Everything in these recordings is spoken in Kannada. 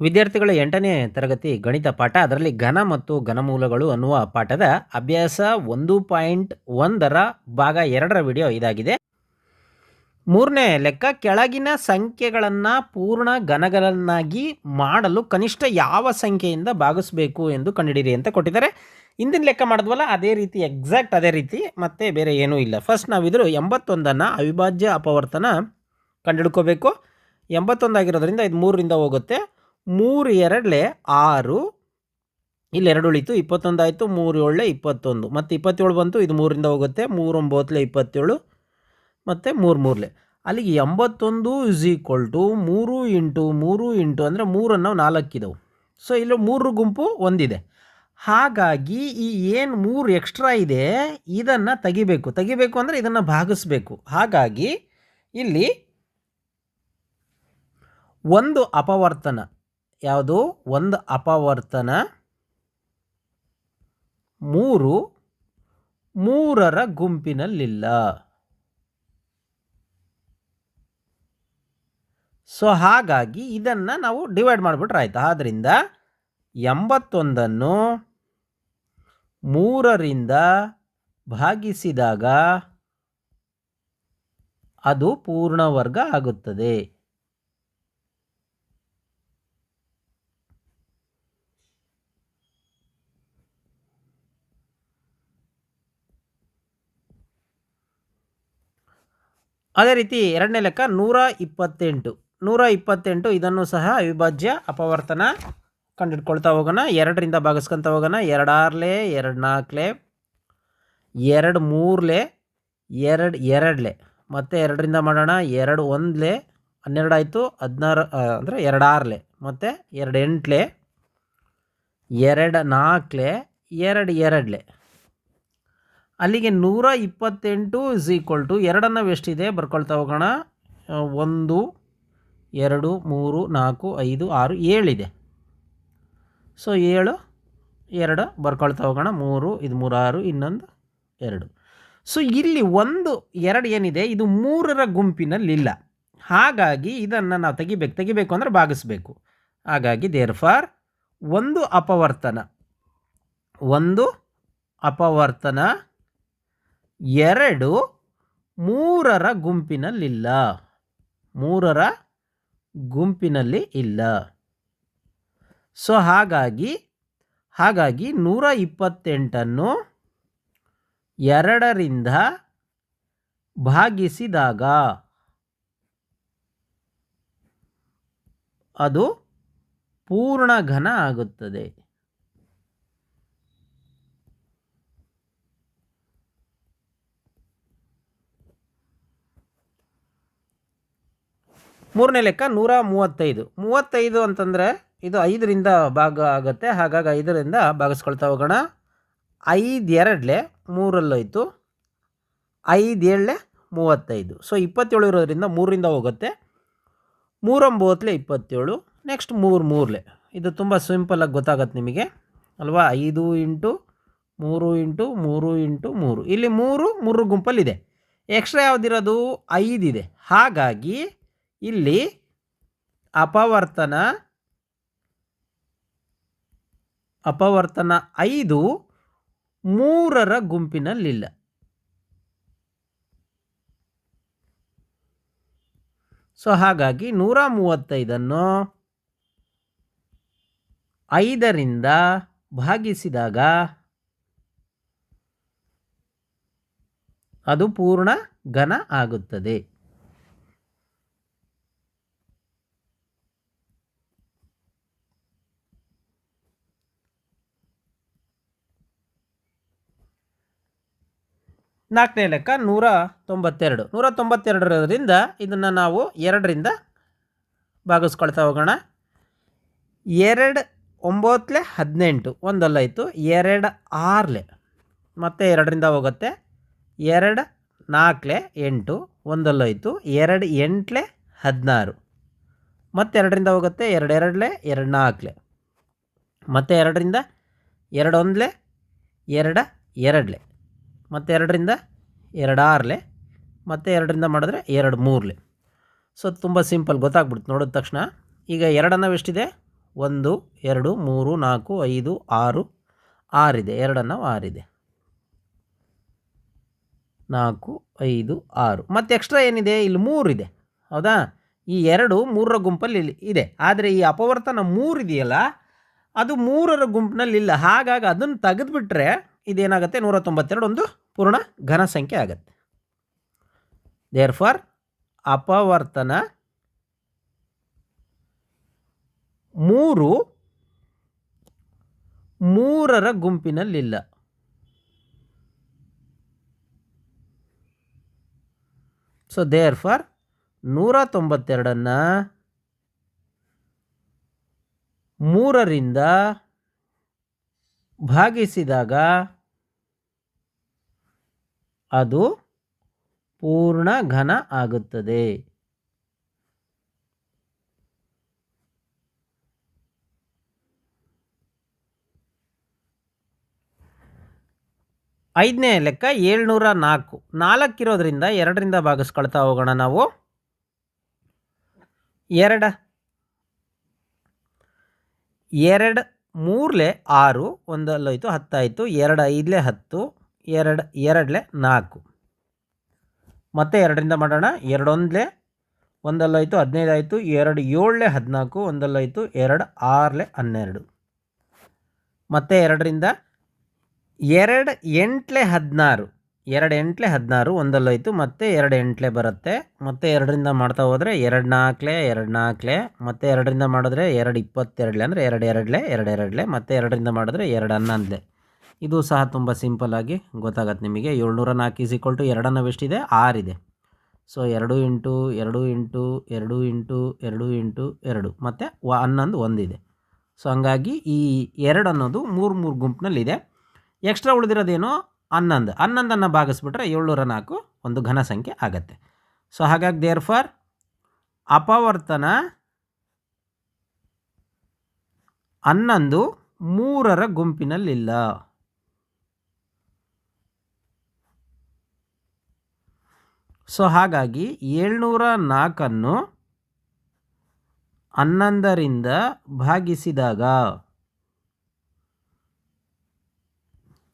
ವಿದ್ಯಾರ್ಥಿಗಳ 8ನೇ ತರಗತಿ ಗಣಿತ ಪಾಠ, ಅದರಲ್ಲಿ ಘನ ಮತ್ತು ಘನಮೂಲಗಳು ಅನ್ನುವ ಪಾಠದ ಅಭ್ಯಾಸ 1.1ರ ಭಾಗ 2ರ ವಿಡಿಯೋ ಇದಾಗಿದೆ. 3ನೇ ಲೆಕ್ಕ, ಕೆಳಗಿನ ಸಂಖ್ಯೆಗಳನ್ನು ಪೂರ್ಣ ಘನಗಳನ್ನಾಗಿ ಮಾಡಲು ಕನಿಷ್ಠ ಯಾವ ಸಂಖ್ಯೆಯಿಂದ ಭಾಗಿಸಬೇಕು ಎಂದು ಕಂಡುಹಿಡಿಯಿರಿ ಅಂತ ಕೊಟ್ಟಿದ್ದಾರೆ. ಹಿಂದಿನ ಲೆಕ್ಕ ಮಾಡಿದ್ವಲ್ಲ ಅದೇ ರೀತಿ, ಎಕ್ಸಾಕ್ಟ್ ಅದೇ ರೀತಿ, ಮತ್ತೆ ಬೇರೆ ಏನೂ ಇಲ್ಲ. ಫಸ್ಟ್ ನಾವಿದ್ರು 81ನ್ನು ಅವಿಭಾಜ್ಯ ಅಪವರ್ತನ ಕಂಡುಹಿಡ್ಕೋಬೇಕು. 81 ಆಗಿರೋದ್ರಿಂದ ಇದು 3ರಿಂದ ಹೋಗುತ್ತೆ. 3 2 6, ಇಲ್ಲಿ 2 ಉಳಿತು, 21 ಆಯಿತು. 3 7 21, ಮತ್ತು 27 ಬಂತು, ಇದು 3ರಿಂದ ಹೋಗುತ್ತೆ. 3 9 27, ಮತ್ತು 3 3 ಅಲ್ಲಿಗೆ 81 3 ಇಂಟು 3 ಇಂಟು ಅಂದರೆ 3 ನಾವು 4 ಇದ್ದವು. ಸೊ ಇಲ್ಲಿ 3 ಗುಂಪು ಒಂದಿದೆ. ಹಾಗಾಗಿ ಈ ಏನು 3 ಎಕ್ಸ್ಟ್ರಾ ಇದೆ ಇದನ್ನು ತೆಗಿಬೇಕು ಅಂದರೆ ಇದನ್ನು ಭಾಗಿಸ್ಬೇಕು. ಹಾಗಾಗಿ ಇಲ್ಲಿ ಒಂದು ಅಪವರ್ತನ, ಯಾವುದು ಒಂದು ಅಪವರ್ತನ 3ರ ಗುಂಪಿನಲ್ಲಿಲ್ಲ. ಸೊ ಹಾಗಾಗಿ ಇದನ್ನು ನಾವು ಡಿವೈಡ್ ಮಾಡಿಬಿಟ್ರೆ ಆಯಿತು. ಆದ್ದರಿಂದ 81ನ್ನು 3ರಿಂದ ಭಾಗಿಸಿದಾಗ ಅದು ಪೂರ್ಣವರ್ಗ ಆಗುತ್ತದೆ. ಅದೇ ರೀತಿ 2ನೇ ಲೆಕ್ಕ 128 ಇದನ್ನು ಸಹ ಅವಿಭಾಜ್ಯ ಅಪವರ್ತನ ಕಂಡುಹಿಡ್ಕೊಳ್ತಾ ಹೋಗೋಣ. 2ರಿಂದ ಭಾಗಿಸ್ಕೊತ ಹೋಗೋಣ. 2 6 2 4 2 3 2 2 ಮತ್ತು 2ರಿಂದ ಮಾಡೋಣ. 2 1 12 ಆಯಿತು. 16 ಅಂದರೆ 2 6 ಮತ್ತು 2 8 2 4 2 2 ಅಲ್ಲಿಗೆ 128 2 ನಾವು ಎಷ್ಟಿದೆ ಬರ್ಕೊಳ್ತಾ ಹೋಗೋಣ. 1 2 3 4 5 6 7 ಇದೆ. ಸೊ 7 2 ಬರ್ಕೊಳ್ತಾ ಹೋಗೋಣ. 3 ಇದು 3 6, ಇನ್ನೊಂದು 2. ಸೊ ಇಲ್ಲಿ 1 2 ಏನಿದೆ ಇದು 3ರ ಗುಂಪಿನಲ್ಲಿಲ್ಲ. ಹಾಗಾಗಿ ಇದನ್ನು ನಾವು ತೆಗಿಬೇಕು ಅಂದರೆ ಭಾಗಿಸ್ಬೇಕು. ಹಾಗಾಗಿ ದೇರ್ಫಾರ್ ಒಂದು ಅಪವರ್ತನ 2 3ರ ಗುಂಪಿನಲ್ಲಿ ಇಲ್ಲ. ಸೊ ಹಾಗಾಗಿ 128ನ್ನು 2ರಿಂದ ಭಾಗಿಸಿದಾಗ ಅದು ಪೂರ್ಣ ಘನ ಆಗುತ್ತದೆ. ಮೂರನೇ ಲೆಕ್ಕ 135 ಅಂತಂದರೆ ಇದು 5ರಿಂದ ಭಾಗ ಆಗುತ್ತೆ. ಹಾಗಾಗಿ 5ರಿಂದ ಭಾಗಿಸ್ಕೊಳ್ತಾ ಹೋಗೋಣ. 5 2 3 5 7 35. ಸೊ 27 ಇರೋದ್ರಿಂದ 3ರಿಂದ ಹೋಗುತ್ತೆ. 3 9 27, ನೆಕ್ಸ್ಟ್ 3 3 ಇದು ತುಂಬ ಸಿಂಪಲಾಗಿ ಗೊತ್ತಾಗತ್ತೆ ನಿಮಗೆ ಅಲ್ವಾ. 5 ಇಂಟು 3 ಇಂಟು 3 ಇಂಟು 3, ಇಲ್ಲಿ 3 ಗುಂಪಲ್ಲಿದೆ. ಎಕ್ಸ್ಟ್ರಾ ಯಾವುದಿರೋದು 5 ಇದೆ. ಹಾಗಾಗಿ ಇಲ್ಲಿ ಅಪವರ್ತನ 5 3ರ ಗುಂಪಿನಲ್ಲಿಲ್ಲ. ಸೊ ಹಾಗಾಗಿ 135ನ್ನು 5ರಿಂದ ಭಾಗಿಸಿದಾಗ ಅದು ಪೂರ್ಣ ಘನ ಆಗುತ್ತದೆ. ನಾಲ್ಕನೇ ಲೆಕ್ಕ 192 ಇರೋದ್ರಿಂದ ಇದನ್ನು ನಾವು 2ರಿಂದ ಭಾಗಿಸ್ಕೊಳ್ತಾ ಹೋಗೋಣ. 2 9 18 ಒಂದಲ್ಲಾಯಿತು. 2 6 ಮತ್ತು 2ರಿಂದ ಹೋಗುತ್ತೆ. 2 4 8 ಒಂದಲ್ಲಾಯಿತು. 2 8 16 ಮತ್ತು 2ರಿಂದ ಹೋಗುತ್ತೆ. 2 2 2 4 ಮತ್ತು 2ರಿಂದ 2 1 2 2 ಮತ್ತು 2ರಿಂದ 2 6 ಮತ್ತು 2ರಿಂದ ಮಾಡಿದ್ರೆ 2 3. ಸೊ ತುಂಬ ಸಿಂಪಲ್ ಗೊತ್ತಾಗ್ಬಿಡ್ತು ನೋಡಿದ ತಕ್ಷಣ. ಈಗ 2 ಎಷ್ಟಿದೆ 1 2 3 4 5 6 6 ಎರಡನ್ನು 6 4 5 6 ಮತ್ತು ಎಕ್ಸ್ಟ್ರಾ ಏನಿದೆ ಇಲ್ಲಿ 3 ಇದೆ, ಹೌದಾ? ಈ 2 3ರ ಗುಂಪಲ್ಲಿ ಇದೆ, ಆದರೆ ಈ ಅಪವರ್ತನ 3 ಇದೆಯಲ್ಲ ಅದು 3ರ ಗುಂಪಿನಲ್ಲಿಲ್ಲ. ಹಾಗಾಗಿ ಅದನ್ನು ತೆಗೆದುಬಿಟ್ರೆ ಇದೇನಾಗುತ್ತೆ, 192 ಒಂದು ಪೂರ್ಣ ಘನ ಸಂಖ್ಯೆ ಆಗುತ್ತೆ. ದೇರ್ಫಾರ್ ಅಪವರ್ತನ 3 3ರ ಗುಂಪಿನಲ್ಲಿಲ್ಲ. ಸೊ ದೇರ್ಫಾರ್ 192ನ್ನು 3ರಿಂದ ಭಾಗಿಸಿದಾಗ ಅದು ಪೂರ್ಣ ಘನ ಆಗುತ್ತದೆ. ಐದನೇ ಲೆಕ್ಕ 704. 4 ಇರೋದ್ರಿಂದ 2ರಿಂದ ಭಾಗಿಸ್ಕೊಳ್ತಾ ಹೋಗೋಣ ನಾವು. 2 2 3 6, 1 ಹೋಯ್ತು 10 ಆಯಿತು, 2 5 10, 2 2 4, ಮತ್ತೆ 2ರಿಂದ ಮಾಡೋಣ. 2 1 1 ಹೋಯ್ತು 15 ಆಯಿತು, 2 7 14, 1 ಹೋಯ್ತು 2 6 12, ಮತ್ತೆ 2ರಿಂದ 2 8 16, 2 8 16, 1 ಹೋಯ್ತು, ಮತ್ತೆ 2 8 ಬರುತ್ತೆ, ಮತ್ತೆ 2ರಿಂದ ಮಾಡ್ತಾ ಹೋದರೆ 2 4 2 4, ಮತ್ತೆ 2ರಿಂದ ಮಾಡಿದ್ರೆ 2 22 ಅಂದರೆ 2 2 2 2, ಮತ್ತೆ 2ರಿಂದ ಮಾಡಿದ್ರೆ 2 11. ಇದು ಸಹ ತುಂಬ ಸಿಂಪಲ್ಲಾಗಿ ಗೊತ್ತಾಗತ್ತೆ ನಿಮಗೆ. 704 = 2 ಅನ್ನೋವೆಷ್ಟಿದೆ, 6 ಇದೆ. So 2 into 2 into 2 into 2 into 2, ಮತ್ತು 11 1 ಇದೆ. ಸೊ ಹಂಗಾಗಿ ಈ 2 ಅನ್ನೋದು 3 ಗುಂಪಿನಲ್ಲಿದೆ. ಎಕ್ಸ್ಟ್ರಾ ಉಳಿದಿರೋದೇನು, 11. 11ನ್ನು ಭಾಗಿಸ್ಬಿಟ್ರೆ 704 ಒಂದು ಘನ ಸಂಖ್ಯೆ ಆಗತ್ತೆ. ಸೊ ಹಾಗಾಗಿ ದೇರ್ಫಾರ್ ಅಪವರ್ತನ 11 3ರ ಗುಂಪಿನಲ್ಲಿಲ್ಲ. ಸೊ ಹಾಗಾಗಿ 704ನ್ನು 11ರಿಂದ ಭಾಗಿಸಿದಾಗ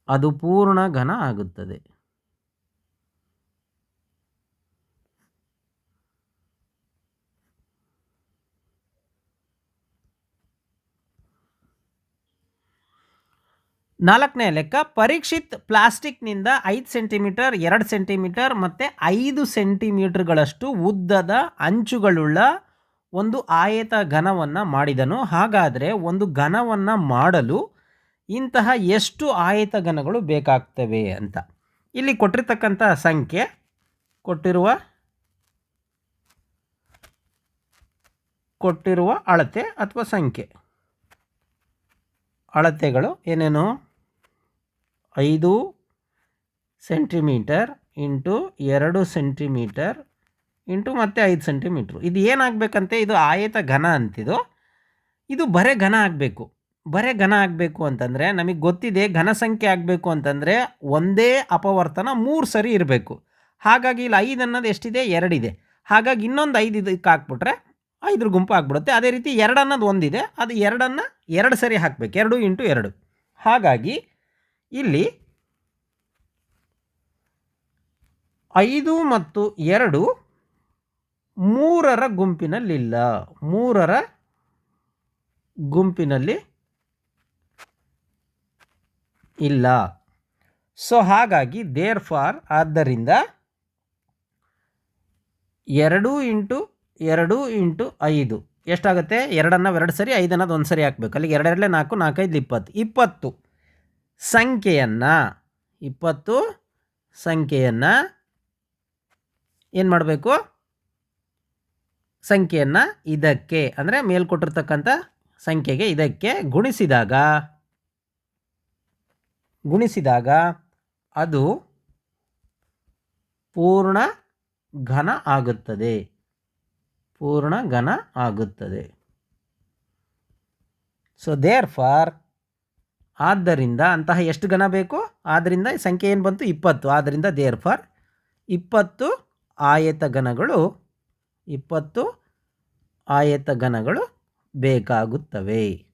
ಅದು ಪೂರ್ಣ ಘನ ಆಗುತ್ತದೆ. ನಾಲ್ಕನೇ ಲೆಕ್ಕ, ಪರೀಕ್ಷಿತ್ ಪ್ಲಾಸ್ಟಿಕ್ನಿಂದ 5 ಸೆಂಟಿಮೀಟರ್ 2 ಸೆಂಟಿಮೀಟರ್ ಮತ್ತು 5 ಸೆಂಟಿಮೀಟರ್ಗಳಷ್ಟು ಉದ್ದದ ಅಂಚುಗಳುಳ್ಳ ಒಂದು ಆಯತ ಘನವನ್ನು ಮಾಡಿದನು. ಹಾಗಾದರೆ ಒಂದು ಘನವನ್ನು ಮಾಡಲು ಇಂತಹ ಎಷ್ಟು ಆಯತ ಘನಗಳು ಬೇಕಾಗ್ತವೆ ಅಂತ ಇಲ್ಲಿ ಕೊಟ್ಟಿರ್ತಕ್ಕಂಥ ಸಂಖ್ಯೆ, ಕೊಟ್ಟಿರುವ ಅಳತೆ ಅಥವಾ ಸಂಖ್ಯೆ, ಅಳತೆಗಳು ಏನೇನು, 5 ಸೆಂಟಿಮೀಟರ್ ಇಂಟು 2 ಸೆಂಟಿಮೀಟರ್ ಇಂಟು ಮತ್ತೆ 5 ಸೆಂಟಿಮೀಟ್ರು. ಇದು ಏನಾಗಬೇಕಂತೆ, ಇದು ಆಯತ ಘನ ಅಂತಿದು. ಇದು ಬರೇ ಘನ ಆಗಬೇಕು. ಬರೇ ಘನ ಆಗಬೇಕು ಅಂತಂದರೆ ನಮಗೆ ಗೊತ್ತಿದೆ, ಘನ ಸಂಖ್ಯೆ ಆಗಬೇಕು ಅಂತಂದರೆ ಒಂದೇ ಅಪವರ್ತನ 3 ಸರಿ ಇರಬೇಕು. ಹಾಗಾಗಿ ಇಲ್ಲಿ 5 ಅನ್ನೋದು ಎಷ್ಟಿದೆ, 2 ಇದೆ. ಹಾಗಾಗಿ ಇನ್ನೊಂದು 5 ಇದಕ್ಕೆ ಹಾಕ್ಬಿಟ್ರೆ 5ರ ಗುಂಪು ಆಗಿಬಿಡುತ್ತೆ. ಅದೇ ರೀತಿ 2 ಅನ್ನೋದು 1 ಇದೆ, ಅದು 2ನ್ನು 2 ಸರಿ ಹಾಕಬೇಕು, 2 ಇಂಟು 2. ಹಾಗಾಗಿ ಇಲ್ಲಿ 5 ಮತ್ತು 2 3ರ ಗುಂಪಿನಲ್ಲಿಲ್ಲ, 3ರ ಗುಂಪಿನಲ್ಲಿ ಇಲ್ಲ. ಸೊ ಹಾಗಾಗಿ ದೇರ್ಫಾರ್ ಆದ್ದರಿಂದ 2 ಇಂಟು 2 ಇಂಟು 5 ಎಷ್ಟಾಗುತ್ತೆ, 2 ಅನ್ನೋದು 2 ಸರಿ, 5 ಅನ್ನೋದು 1 ಸರಿ ಹಾಕಬೇಕು. ಅಲ್ಲಿಗೆ 2 2 4 4 5 20 20 ಸಂಖ್ಯೆಯನ್ನು ಏನು ಮಾಡಬೇಕು, ಸಂಖ್ಯೆಯನ್ನು ಇದಕ್ಕೆ ಅಂದರೆ ಮೇಲ್ಕೊಟ್ಟಿರ್ತಕ್ಕಂಥ ಸಂಖ್ಯೆಗೆ ಇದಕ್ಕೆ ಗುಣಿಸಿದಾಗ ಅದು ಪೂರ್ಣ ಘನ ಆಗುತ್ತದೆ. ಸೊ ದೇರ್ಫಾರ್ ಆದ್ದರಿಂದ ಅಂತಹ ಎಷ್ಟು ಘನ ಬೇಕು, ಆದ್ದರಿಂದ ಸಂಖ್ಯೆ ಏನು ಬಂತು, 20. ಆದ್ದರಿಂದ ದೇರ್ಫಾರ್ 20 ಆಯತ ಘನಗಳು ಬೇಕಾಗುತ್ತವೆ.